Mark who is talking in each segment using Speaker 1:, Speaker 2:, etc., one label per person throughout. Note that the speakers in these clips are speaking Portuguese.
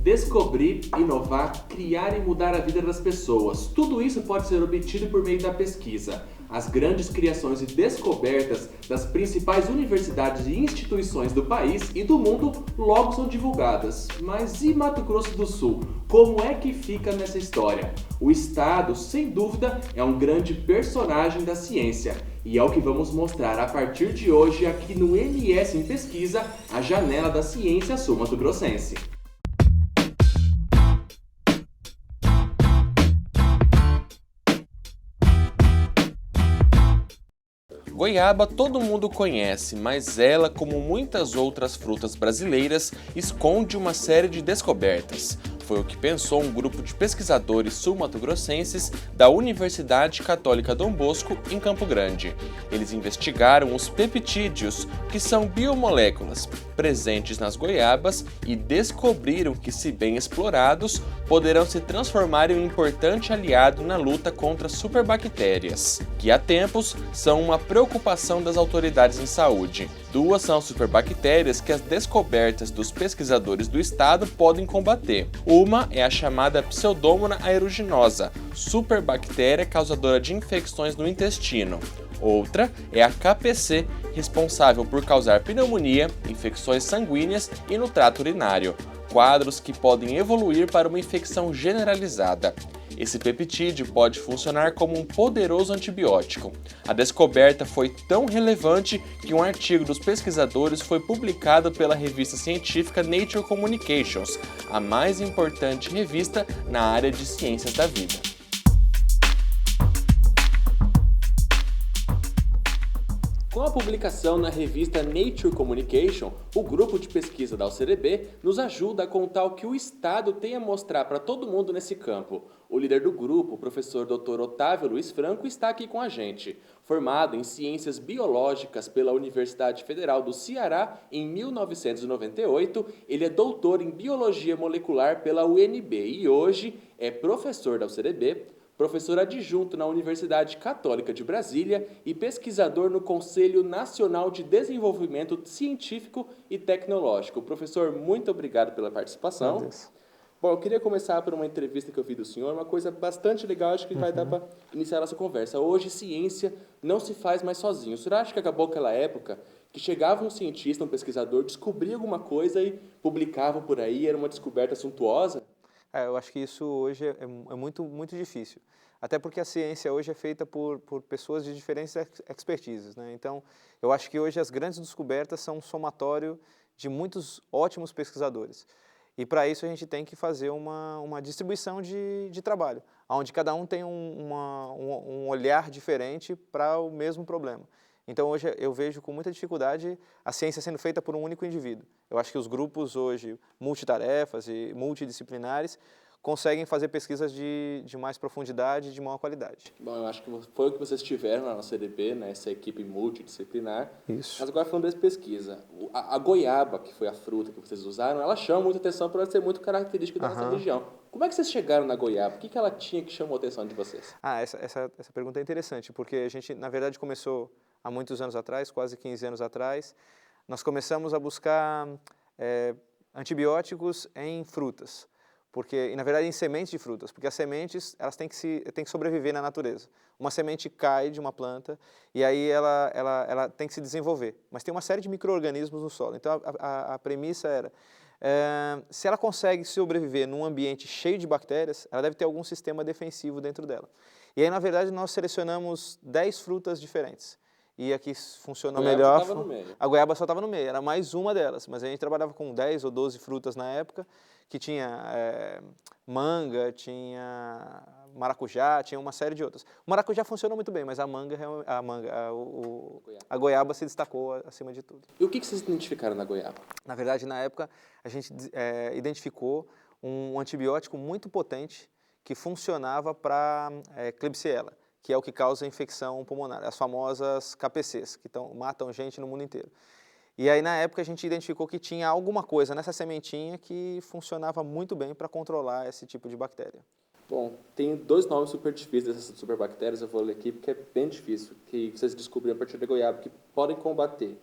Speaker 1: Descobrir, inovar, criar e mudar a vida das pessoas. Tudo isso pode ser obtido por meio da pesquisa. As grandes criações e descobertas das principais universidades e instituições do país e do mundo logo são divulgadas. Mas e Mato Grosso do Sul? Como é que fica nessa história? O estado, sem dúvida, é um grande personagem da ciência. E é o que vamos mostrar a partir de hoje aqui no MS em Pesquisa, a janela da ciência sul-mato-grossense.
Speaker 2: Goiaba todo mundo conhece, mas ela, como muitas outras frutas brasileiras, esconde uma série de descobertas. Foi o que pensou um grupo de pesquisadores sul-mato-grossenses da Universidade Católica Dom Bosco, em Campo Grande. Eles investigaram os peptídeos, que são biomoléculas presentes nas goiabas, e descobriram que, se bem explorados, poderão se transformar em um importante aliado na luta contra superbactérias, que há tempos são uma preocupação das autoridades em saúde. Duas são superbactérias que as descobertas dos pesquisadores do estado podem combater. Uma é a chamada Pseudomonas aeruginosa, superbactéria causadora de infecções no intestino. Outra é a KPC, responsável por causar pneumonia, infecções sanguíneas e no trato urinário, quadros que podem evoluir para uma infecção generalizada. Esse peptídeo pode funcionar como um poderoso antibiótico. A descoberta foi tão relevante que um artigo dos pesquisadores foi publicado pela revista científica Nature Communications, a mais importante revista na área de ciências da vida.
Speaker 1: Com a publicação na revista Nature Communication, o grupo de pesquisa da UCDB nos ajuda a contar o que o Estado tem a mostrar para todo mundo nesse campo. O líder do grupo, o professor Dr. Otávio Luiz Franco, está aqui com a gente. Formado em Ciências Biológicas pela Universidade Federal do Ceará em 1998, ele é doutor em Biologia Molecular pela UNB e hoje é professor da UCDB, professor adjunto na Universidade Católica de Brasília e pesquisador no Conselho Nacional de Desenvolvimento Científico e Tecnológico. Professor, muito obrigado pela participação. Bom, eu queria começar por uma entrevista que eu vi do senhor, uma coisa bastante legal, acho que vai dar para iniciar a nossa conversa. Hoje, ciência não se faz mais sozinho. O senhor acha que acabou aquela época que chegava um cientista, um pesquisador, descobria alguma coisa e publicava por aí, era uma descoberta suntuosa?
Speaker 3: Eu acho que isso hoje é muito difícil, até porque a ciência hoje é feita por pessoas de diferentes expertises, né? Então, eu acho que hoje as grandes descobertas são um somatório de muitos ótimos pesquisadores. E para isso a gente tem que fazer uma distribuição de trabalho, onde cada um tem um olhar diferente para o mesmo problema. Então hoje eu vejo com muita dificuldade a ciência sendo feita por um único indivíduo. Eu acho que os grupos hoje multitarefas e multidisciplinares conseguem fazer pesquisas de mais profundidade e de maior qualidade.
Speaker 1: Bom, eu acho que foi o que vocês tiveram lá na CDB, né, essa equipe multidisciplinar.
Speaker 3: Isso.
Speaker 1: Mas agora falando dessa pesquisa, a goiaba, que foi a fruta que vocês usaram, ela chama muita atenção por ela ser muito característica da nossa região. Como é que vocês chegaram na goiaba? O que ela tinha que chamou a atenção de vocês?
Speaker 3: Essa pergunta é interessante, porque a gente, na verdade, começou há muitos anos atrás, quase 15 anos atrás. Nós começamos a buscar antibióticos em frutas, porque, na verdade, em sementes de frutas, porque as sementes elas têm que sobreviver na natureza. Uma semente cai de uma planta e aí ela tem que se desenvolver, mas tem uma série de micro-organismos no solo. Então, a premissa era, se ela consegue sobreviver num ambiente cheio de bactérias, ela deve ter algum sistema defensivo dentro dela. E aí, na verdade, nós selecionamos 10 frutas diferentes. E aqui funcionou melhor. A goiaba só estava no meio, era mais uma delas, mas a gente trabalhava com 10 ou 12 frutas na época, que tinha manga, tinha maracujá, tinha uma série de outras. O maracujá funcionou muito bem, mas a goiaba se destacou acima de tudo.
Speaker 1: E o que vocês identificaram na goiaba?
Speaker 3: Na verdade, na época, a gente identificou um antibiótico muito potente que funcionava para Klebsiella, que é o que causa infecção pulmonar, as famosas KPCs, que matam gente no mundo inteiro. E aí, na época, a gente identificou que tinha alguma coisa nessa sementinha que funcionava muito bem para controlar esse tipo de bactéria.
Speaker 1: Bom, tem dois nomes super difíceis dessas superbactérias, eu vou ler aqui porque é bem difícil, que vocês descobriram a partir da goiaba, que podem combater.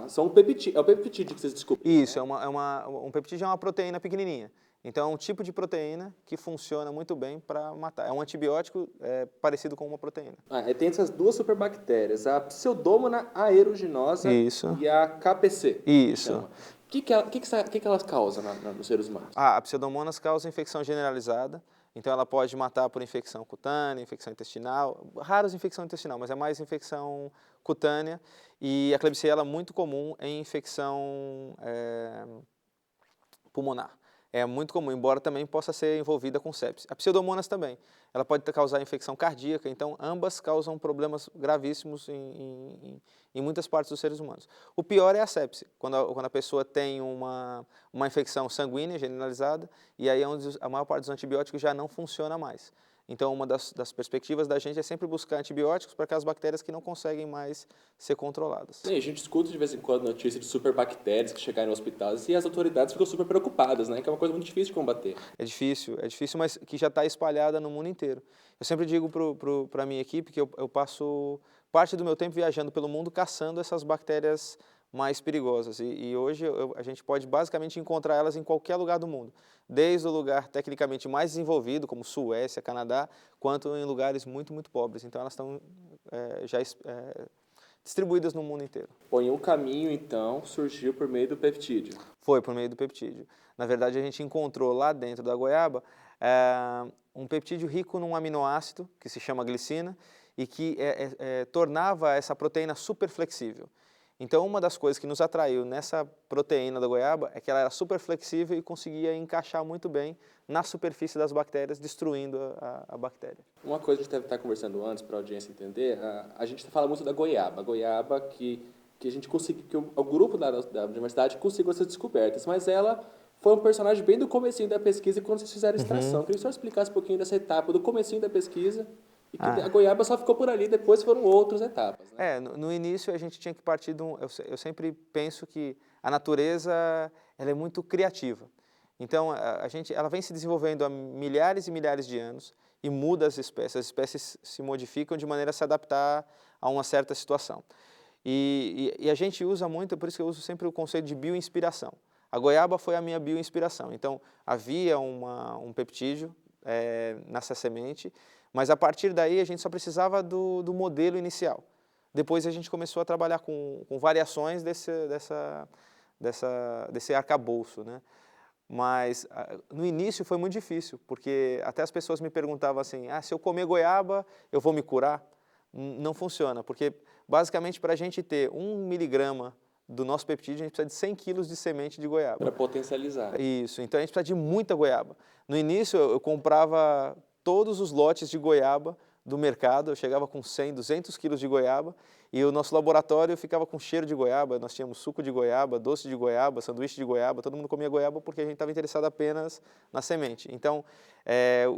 Speaker 1: São peptídeos, é o peptídeo que vocês descobriram.
Speaker 3: Isso, um peptídeo é uma proteína pequenininha. Então, é um tipo de proteína que funciona muito bem para matar. É um antibiótico parecido com uma proteína.
Speaker 1: Tem essas duas superbactérias, a Pseudomonas aeruginosa
Speaker 3: Isso.
Speaker 1: e a KPC.
Speaker 3: Isso.
Speaker 1: O que elas causam nos seres humanos?
Speaker 3: A Pseudomonas causa infecção generalizada. Então, ela pode matar por infecção cutânea, infecção intestinal, raras infecção intestinal, mas é mais infecção cutânea. E a Klebsiella é muito comum em infecção pulmonar. É muito comum, embora também possa ser envolvida com sepse. A Pseudomonas também. Ela pode causar infecção cardíaca, então ambas causam problemas gravíssimos em muitas partes dos seres humanos. O pior é a sepse, quando a pessoa tem uma infecção sanguínea generalizada, e aí é onde a maior parte dos antibióticos já não funciona mais. Então, uma das perspectivas da gente é sempre buscar antibióticos para aquelas bactérias que não conseguem mais ser controladas.
Speaker 1: A gente escuta de vez em quando notícias de superbactérias que chegaram no hospital e as autoridades ficam super preocupadas, né? Que é uma coisa muito difícil de combater.
Speaker 3: É difícil, mas que já está espalhada no mundo inteiro. Eu sempre digo para a minha equipe que eu passo parte do meu tempo viajando pelo mundo caçando essas bactérias mais perigosas. E hoje a gente pode basicamente encontrar elas em qualquer lugar do mundo, desde o lugar tecnicamente mais desenvolvido, como Suécia, Canadá, quanto em lugares muito, muito pobres. Então elas estão já distribuídas no mundo inteiro.
Speaker 1: Bom, e um caminho, então, surgiu por meio do peptídeo.
Speaker 3: Foi por meio do peptídeo. Na verdade, a gente encontrou lá dentro da goiaba um peptídeo rico num aminoácido, que se chama glicina, e que tornava essa proteína super flexível. Então, uma das coisas que nos atraiu nessa proteína da goiaba é que ela era super flexível e conseguia encaixar muito bem na superfície das bactérias, destruindo a bactéria.
Speaker 1: Uma coisa que a gente deve estar conversando antes, para a audiência entender, a gente fala muito da goiaba. A goiaba que a gente conseguiu, que o grupo da universidade conseguiu essas descobertas, mas ela foi um personagem bem do comecinho da pesquisa e quando vocês fizeram a extração. Queria que o senhor explicasse um pouquinho dessa etapa, do comecinho da pesquisa. E que a goiaba só ficou por ali, depois foram outras etapas. Né?
Speaker 3: No início a gente tinha que partir de eu sempre penso que a natureza ela é muito criativa. Então ela vem se desenvolvendo há milhares e milhares de anos e muda as espécies se modificam de maneira a se adaptar a uma certa situação. E a gente usa muito, por isso que eu uso sempre o conceito de bioinspiração. A goiaba foi a minha bioinspiração. Então havia um peptídeo nessa semente, mas a partir daí a gente só precisava do modelo inicial. Depois a gente começou a trabalhar com variações desse arcabouço, né? Mas no início foi muito difícil, porque até as pessoas me perguntavam assim, se eu comer goiaba eu vou me curar? Não funciona, porque basicamente para a gente ter 1 miligrama do nosso peptídeo, a gente precisa de 100 quilos de semente de goiaba.
Speaker 1: Para potencializar.
Speaker 3: Isso, então a gente precisa de muita goiaba. No início eu comprava todos os lotes de goiaba do mercado, eu chegava com 100, 200 quilos de goiaba e o nosso laboratório ficava com cheiro de goiaba, nós tínhamos suco de goiaba, doce de goiaba, sanduíche de goiaba, todo mundo comia goiaba porque a gente estava interessado apenas na semente. Então,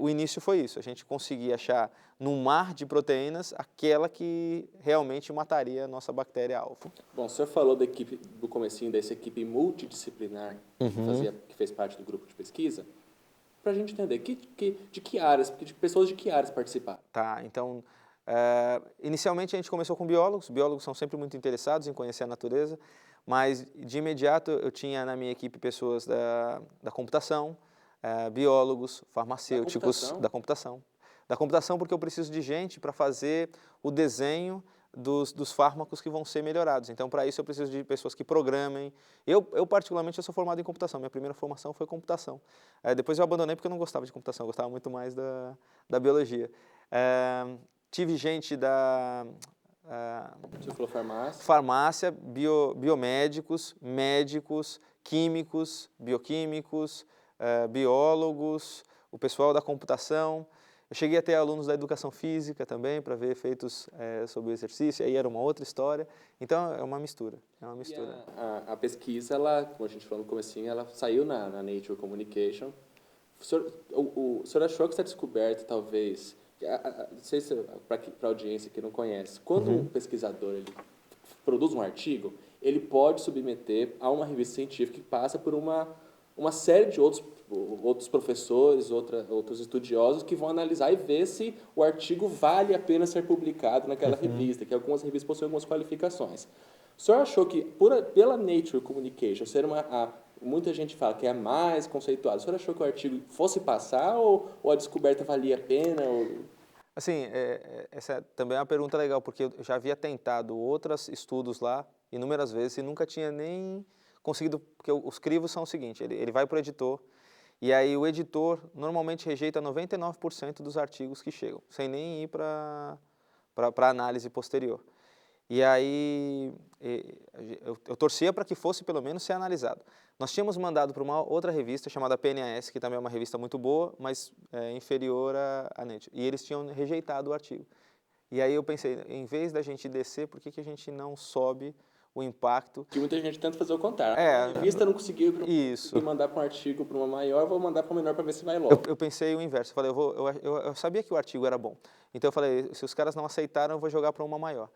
Speaker 3: o início foi isso, a gente conseguia achar num mar de proteínas aquela que realmente mataria a nossa bactéria alfa.
Speaker 1: Bom, o senhor falou da equipe, do comecinho dessa equipe multidisciplinar que fez parte do grupo de pesquisa. Para a gente entender, de que áreas, de pessoas de que áreas participaram?
Speaker 3: Tá, então, inicialmente a gente começou com biólogos são sempre muito interessados em conhecer a natureza, mas de imediato eu tinha na minha equipe pessoas da computação, biólogos, farmacêuticos, da computação porque eu preciso de gente para fazer o desenho dos fármacos que vão ser melhorados. Então, para isso, eu preciso de pessoas que programem. Eu particularmente, eu sou formado em computação. Minha primeira formação foi computação. Depois eu abandonei porque eu não gostava de computação, eu gostava muito mais da biologia. Tive gente
Speaker 1: Você falou farmácia?
Speaker 3: Farmácia, biomédicos, médicos, químicos, bioquímicos, biólogos, o pessoal da computação. Eu cheguei a ter alunos da educação física também, para ver efeitos sobre o exercício, aí era uma outra história. Então, é uma mistura.
Speaker 1: E a pesquisa, como a gente falou no comecinho, ela saiu na Nature Communication. O senhor achou que essa descoberta, talvez, não sei se para a audiência que não conhece, quando um pesquisador ele produz um artigo, ele pode submeter a uma revista científica que passa por uma série de outros professores, outros estudiosos que vão analisar e ver se o artigo vale a pena ser publicado naquela revista, que algumas revistas possuem algumas qualificações. O senhor achou que, pela Nature Communication, ser muita gente fala que é a mais conceituada, o senhor achou que o artigo fosse passar ou a descoberta valia a pena?
Speaker 3: Assim, essa também é uma pergunta legal, porque eu já havia tentado outros estudos lá inúmeras vezes e nunca tinha nem conseguido, porque os crivos são o seguinte, ele vai para o editor, e aí o editor normalmente rejeita 99% dos artigos que chegam, sem nem ir para análise posterior. E aí eu torcia para que fosse pelo menos ser analisado. Nós tínhamos mandado para uma outra revista chamada PNAS, que também é uma revista muito boa, mas inferior à Nature. E eles tinham rejeitado o artigo. E aí eu pensei, em vez da gente descer, por que a gente não sobe o impacto?
Speaker 1: Que muita gente tenta fazer o contrário. A revista não conseguiu mandar para um artigo para uma maior, vou mandar para uma menor para ver se vai logo.
Speaker 3: Eu pensei o inverso. Eu falei, eu sabia que o artigo era bom. Então eu falei, se os caras não aceitaram, eu vou jogar para uma maior.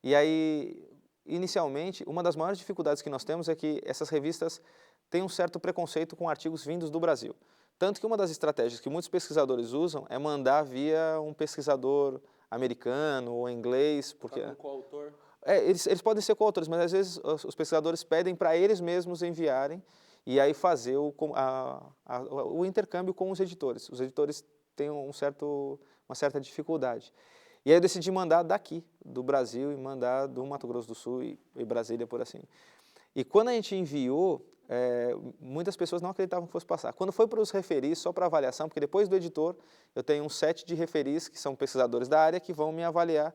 Speaker 3: E aí, inicialmente, uma das maiores dificuldades que nós temos é que essas revistas têm um certo preconceito com artigos vindos do Brasil. Tanto que uma das estratégias que muitos pesquisadores usam é mandar via um pesquisador americano ou inglês. Porque
Speaker 1: um coautor?
Speaker 3: Eles podem ser coautores, mas às vezes os pesquisadores pedem para eles mesmos enviarem e aí fazer o intercâmbio com os editores. Os editores têm uma certa dificuldade. E aí eu decidi mandar daqui, do Brasil, e mandar do Mato Grosso do Sul e Brasília, por assim. E quando a gente enviou, muitas pessoas não acreditavam que fosse passar. Quando foi para os referis, só para avaliação, porque depois do editor, eu tenho um set de referis, que são pesquisadores da área, que vão me avaliar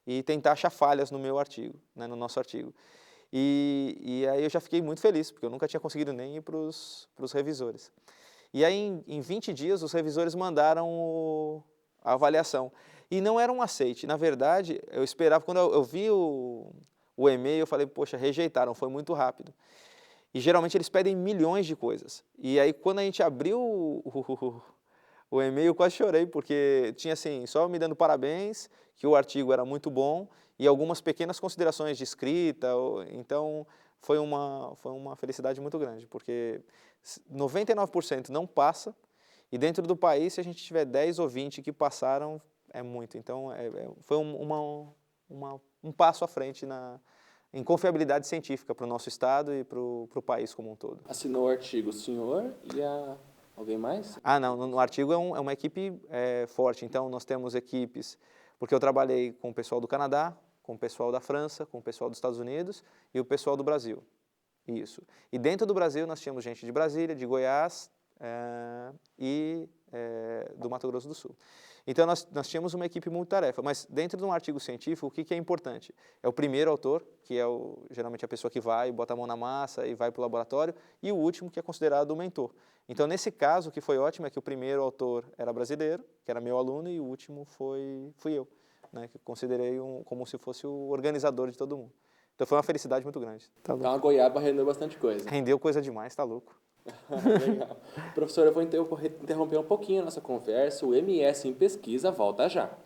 Speaker 3: e tentar achar falhas no meu artigo, né, no nosso artigo. E aí eu já fiquei muito feliz, porque eu nunca tinha conseguido nem ir para os revisores. E aí, em 20 dias, os revisores mandaram a avaliação. E não era um aceite. Na verdade, eu esperava, quando eu vi o e-mail, eu falei, poxa, rejeitaram, foi muito rápido. E geralmente eles pedem milhões de coisas. E aí, quando a gente abriu o e-mail, eu quase chorei, porque tinha assim, só me dando parabéns, que o artigo era muito bom, e algumas pequenas considerações de escrita. Então, foi uma felicidade muito grande, porque 99% não passa, e dentro do país, se a gente tiver 10 ou 20 que passaram, é muito. Então, foi um passo à frente em confiabilidade científica para o nosso estado e para o país como um todo.
Speaker 1: Assinou o artigo o senhor e alguém mais?
Speaker 3: Não, no artigo é uma equipe forte. Então, nós temos equipes, porque eu trabalhei com o pessoal do Canadá, com o pessoal da França, com o pessoal dos Estados Unidos e o pessoal do Brasil. Isso. E dentro do Brasil, nós tínhamos gente de Brasília, de Goiás e do Mato Grosso do Sul. Então, nós tínhamos uma equipe multitarefa, mas dentro de um artigo científico, o que é importante? É o primeiro autor, que é geralmente a pessoa que vai, bota a mão na massa e vai para o laboratório, e o último, que é considerado o mentor. Então, nesse caso, o que foi ótimo é que o primeiro autor era brasileiro, que era meu aluno, e o último fui eu, né, que considerei como se fosse o organizador de todo mundo. Então, foi uma felicidade muito grande.
Speaker 1: Então, a goiaba rendeu bastante coisa.
Speaker 3: Rendeu coisa demais, tá louco.
Speaker 1: Legal. Professor, eu vou interromper um pouquinho a nossa conversa. O MS em Pesquisa volta já.